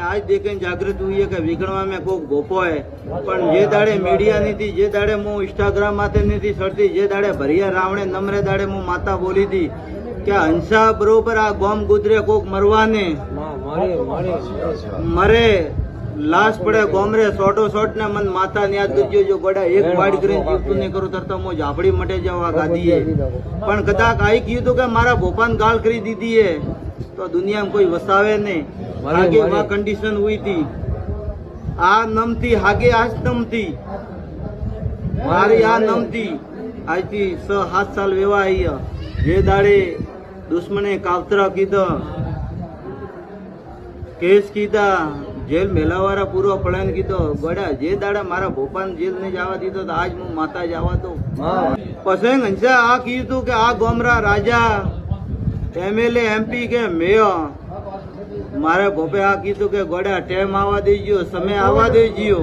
आज देखे जागृत हुई है कि विगणवा में कोई गोपो है पण जे दाड़े मीडिया नहीं थी, जे दाड़े मु इंस्टाग्राम माथे नहीं थी सड़ती, जे दाड़े भरिया रावणे नमरे दाड़े मु माता बोली थी कि हंसा बरोबर आ गोम गुजरे कोक मरवाने मरे लाश पड़े गोमरे सोटो सोट ने मन माता ने याद करजो जो गोड़ा एक वाड़ કરીને જીવતું નહીં કરું તરતા મો ઝાપડી મટે જવા ગાદીએ પણ કદાચ આઈ કીધું તો કે મારા ભોપાન ગાળ કરી દીધી है तो दुनिया में कोई वसावे नहीं। आगे वह कंडीशन हुई थी आ नम थी आगे आज नम थी मारी आ नम थी आज थी 6-7 साल वेवा आई जे दाड़े दुश्मने कावतरा कीधा केस कीधा जेल मेलावारा पूरो पड़ान कीधो गड़ा जे दाड़ा मारा भोपाल जेल ने जावा दीधो तो आज मु माता जावा तो पसंग हंसा आ कीधु के आ गोमरा राजा एमएलए एमपी के मेयर मारे भोपे आ कीधु के गोड़ा टेम आवा दीजियो समय आवा दीजियो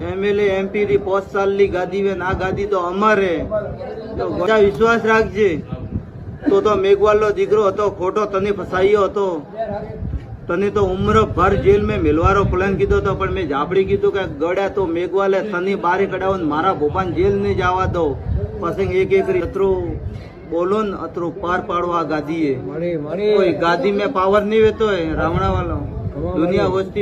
एमएलए एमपी री 5 साल ली गादी वे ना गादी तो अमर है तो गोड़ा विश्वास राखजे तो मेघवाल दीकरो हतो खोटो तने फसाईयो हतो तने तो उम्र भर जेल में मिलवारो प्लान कीधो तो पण मैं झापड़ी कीधु के गड़ा तो मेघवाले तने बारे कढावन मारा भोपान जेल ने जावा दो पसंग एक अतरो बोलो न अतरो पार पाड़वा गादी है कोई गादी में पावर नहीं वेतो है रावणा वाला दुनिया वस्ती